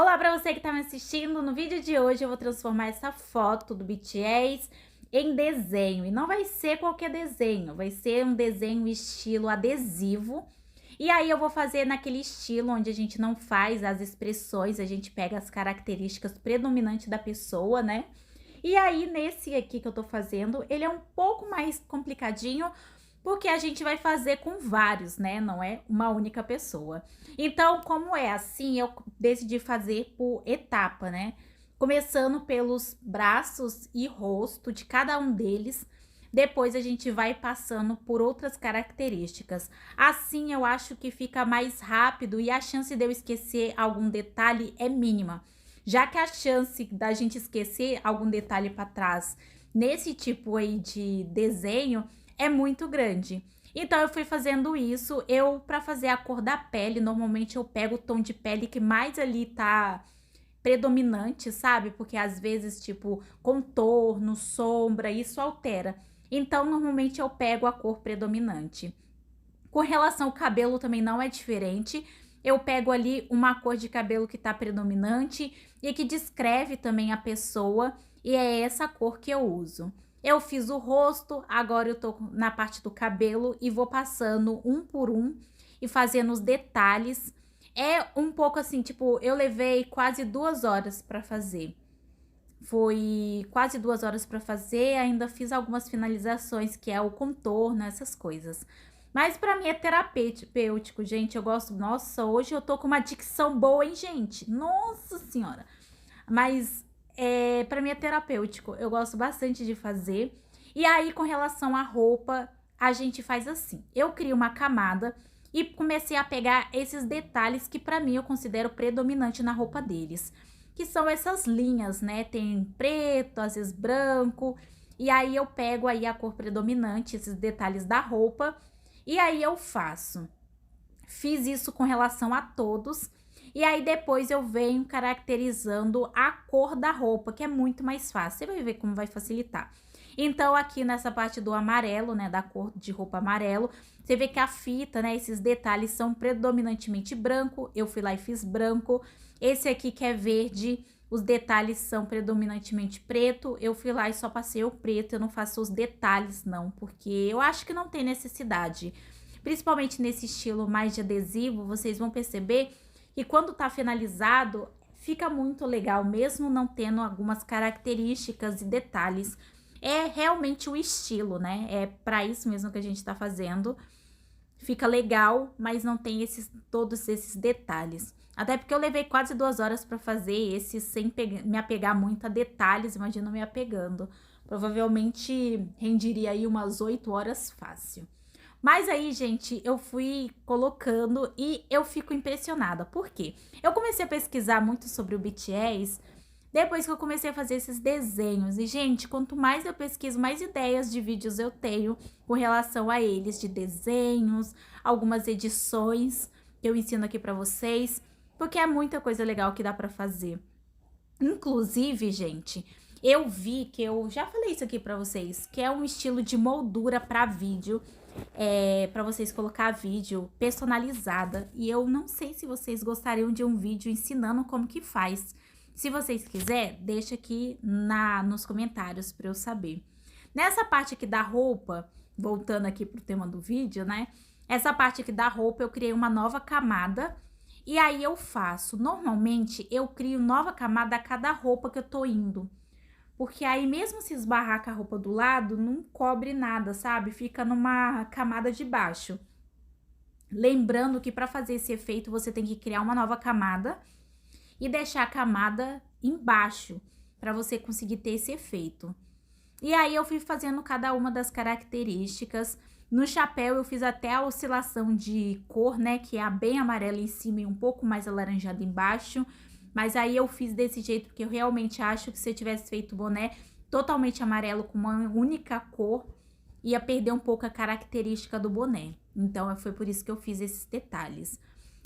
Olá para você que está me assistindo. No vídeo de hoje eu vou transformar essa foto do BTS em desenho. E não vai ser qualquer desenho, vai ser um desenho estilo adesivo. E aí eu vou fazer naquele estilo onde a gente não faz as expressões, a gente pega as características predominantes da pessoa, né? E aí nesse aqui que eu tô fazendo, ele é um pouco mais complicadinho, porque a gente vai fazer com vários, né? Não é uma única pessoa. Então, como é assim, eu decidi fazer por etapa, né? Começando pelos braços e rosto de cada um deles. Depois a gente vai passando por outras características. Assim eu acho que fica mais rápido e a chance de eu esquecer algum detalhe é mínima. Já que a chance da gente esquecer algum detalhe para trás nesse tipo aí de desenho é muito grande. Então eu fui fazendo isso. Para fazer a cor da pele, normalmente eu pego o tom de pele que mais ali tá predominante, sabe? Porque às vezes, tipo, contorno, sombra, isso altera. Então, normalmente eu pego a cor predominante. Com relação ao cabelo também não é diferente. Eu pego ali uma cor de cabelo que tá predominante e que descreve também a pessoa, e é essa cor que eu uso. Eu fiz o rosto, agora eu tô na parte do cabelo e vou passando um por um e fazendo os detalhes. É um pouco assim, tipo, eu levei quase 2 horas para fazer. Foi quase 2 horas para fazer, ainda fiz algumas finalizações, que é o contorno, essas coisas. Mas para mim é terapêutico, gente. Eu gosto. Nossa, hoje eu tô com uma dicção boa, hein, gente? Nossa Senhora. Mas para mim é terapêutico. Eu gosto bastante de fazer. E aí, com relação à roupa, a gente faz assim. Eu crio uma camada e comecei a pegar esses detalhes que para mim eu considero predominante na roupa deles, que são essas linhas, né? Tem preto, às vezes branco, e aí eu pego aí a cor predominante, esses detalhes da roupa, e aí eu faço. Fiz isso com relação a todos, e aí depois eu venho caracterizando a cor da roupa, que é muito mais fácil. Você vai ver como vai facilitar. Então, aqui nessa parte do amarelo, né, da cor de roupa amarelo, você vê que a fita, né, esses detalhes são predominantemente branco. Eu fui lá e fiz branco. Esse aqui que é verde, os detalhes são predominantemente preto. Eu fui lá e só passei o preto, eu não faço os detalhes não, porque eu acho que não tem necessidade. Principalmente nesse estilo mais de adesivo, vocês vão perceber que quando tá finalizado, fica muito legal, mesmo não tendo algumas características e detalhes. É realmente o estilo, né? É para isso mesmo que a gente tá fazendo. Fica legal, mas não tem todos esses detalhes. Até porque eu levei quase 2 horas para fazer esse sem me apegar muito a detalhes. Imagina me apegando. Provavelmente renderia aí umas 8 horas fácil. Mas aí, gente, eu fui colocando e eu fico impressionada. Por quê? Eu comecei a pesquisar muito sobre o BTS depois que eu comecei a fazer esses desenhos. E, gente, quanto mais eu pesquiso, mais ideias de vídeos eu tenho com relação a eles, de desenhos, algumas edições que eu ensino aqui pra vocês, porque é muita coisa legal que dá pra fazer. Inclusive, gente, eu vi que eu já falei isso aqui pra vocês, que é um estilo de moldura pra vídeo, para vocês colocar vídeo personalizada. E eu não sei se vocês gostariam de um vídeo ensinando como que faz. Se vocês quiserem, deixa aqui nos comentários para eu saber. Nessa parte aqui da roupa, voltando aqui pro tema do vídeo, né? Essa parte aqui da roupa eu criei uma nova camada. E aí eu faço, normalmente eu crio nova camada a cada roupa que eu tô indo. Porque aí mesmo se esbarrar com a roupa do lado, não cobre nada, sabe? Fica numa camada de baixo. Lembrando que para fazer esse efeito você tem que criar uma nova camada e deixar a camada embaixo para você conseguir ter esse efeito. E aí eu fui fazendo cada uma das características. No chapéu eu fiz até a oscilação de cor, né, que é a bem amarela em cima e um pouco mais alaranjada embaixo. Mas aí eu fiz desse jeito porque eu realmente acho que se eu tivesse feito o boné totalmente amarelo com uma única cor, ia perder um pouco a característica do boné. Então foi por isso que eu fiz esses detalhes.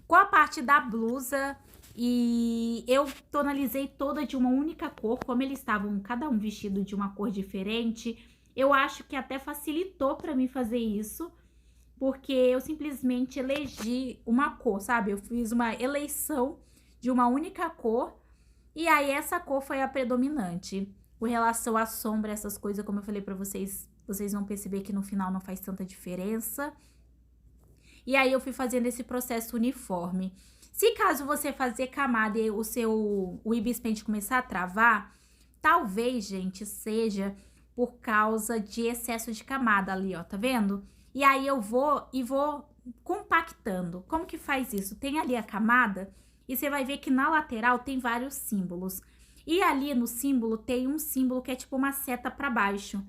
Com a parte da blusa, e eu tonalizei toda de uma única cor, como eles estavam cada um vestido de uma cor diferente, eu acho que até facilitou para mim fazer isso, porque eu simplesmente elegi uma cor, sabe? Eu fiz uma eleição de uma única cor. E aí, essa cor foi a predominante. Com relação à sombra, essas coisas, como eu falei pra vocês, vocês vão perceber que no final não faz tanta diferença. E aí, eu fui fazendo esse processo uniforme. Se caso você fazer camada e o Ibis Paint começar a travar, talvez, gente, seja por causa de excesso de camada ali, ó, tá vendo? E aí, eu vou compactando. Como que faz isso? Tem ali a camada e você vai ver que na lateral tem vários símbolos. E ali no símbolo tem um símbolo que é tipo uma seta para baixo.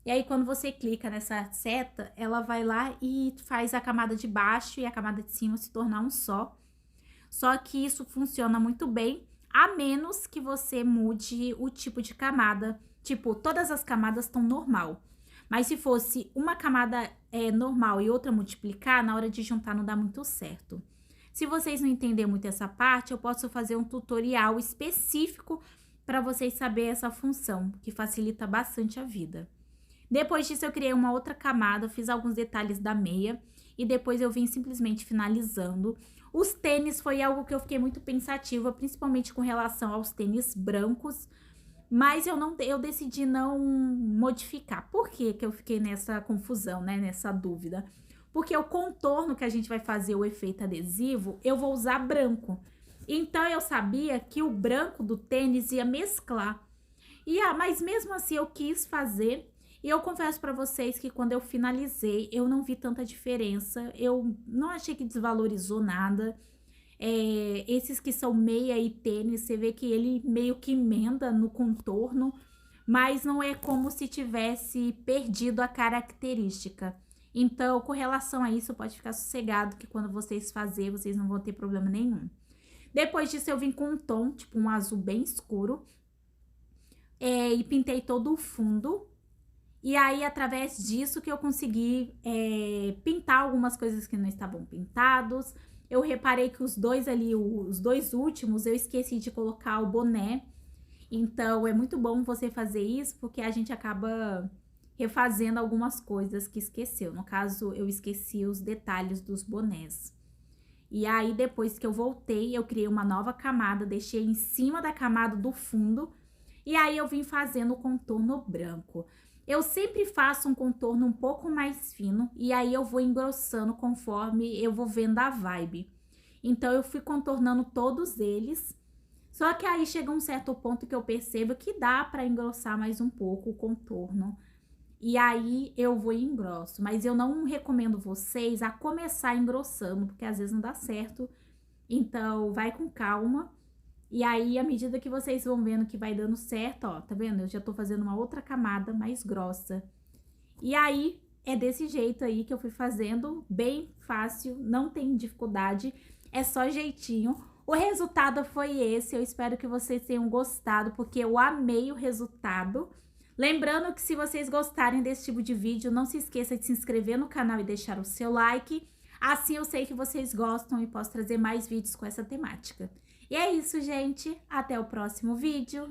E aí, quando você clica nessa seta, ela vai lá e faz a camada de baixo e a camada de cima se tornar um só. Só que isso funciona muito bem, a menos que você mude o tipo de camada. Tipo, todas as camadas estão normal. Mas se fosse uma camada normal e outra multiplicar, na hora de juntar não dá muito certo. Se vocês não entenderem muito essa parte, eu posso fazer um tutorial específico para vocês saberem essa função, que facilita bastante a vida. Depois disso, eu criei uma outra camada, fiz alguns detalhes da meia e depois eu vim simplesmente finalizando. Os tênis foi algo que eu fiquei muito pensativa, principalmente com relação aos tênis brancos, mas eu decidi não modificar. Por que que eu fiquei nessa confusão, né, nessa dúvida? Porque o contorno que a gente vai fazer o efeito adesivo, eu vou usar branco. Então, eu sabia que o branco do tênis ia mesclar. Mas mesmo assim, eu quis fazer. E eu confesso pra vocês que quando eu finalizei, eu não vi tanta diferença. Eu não achei que desvalorizou nada. Esses que são meia e tênis, você vê que ele meio que emenda no contorno, mas não é como se tivesse perdido a característica. Então, com relação a isso, pode ficar sossegado que quando vocês fazerem, vocês não vão ter problema nenhum. Depois disso, eu vim com um tom, tipo um azul bem escuro, e pintei todo o fundo. E aí, através disso que eu consegui pintar algumas coisas que não estavam pintados. Eu reparei que os dois ali, os dois últimos, eu esqueci de colocar o boné. Então, é muito bom você fazer isso, porque a gente acaba refazendo algumas coisas que esqueceu. No caso, eu esqueci os detalhes dos bonés. E aí, depois que eu voltei, eu criei uma nova camada, deixei em cima da camada do fundo. E aí, eu vim fazendo o contorno branco. Eu sempre faço um contorno um pouco mais fino e aí eu vou engrossando conforme eu vou vendo a vibe. Então, eu fui contornando todos eles. Só que aí chega um certo ponto que eu percebo que dá para engrossar mais um pouco o contorno. E aí eu vou e engrosso. Mas eu não recomendo vocês a começar engrossando, porque às vezes não dá certo. Então, vai com calma. E aí, à medida que vocês vão vendo que vai dando certo, ó, tá vendo? Eu já tô fazendo uma outra camada mais grossa. E aí, é desse jeito aí que eu fui fazendo, bem fácil, não tem dificuldade, é só jeitinho. O resultado foi esse, eu espero que vocês tenham gostado, porque eu amei o resultado. Lembrando que se vocês gostarem desse tipo de vídeo, não se esqueça de se inscrever no canal e deixar o seu like. Assim eu sei que vocês gostam e posso trazer mais vídeos com essa temática. E é isso, gente. Até o próximo vídeo.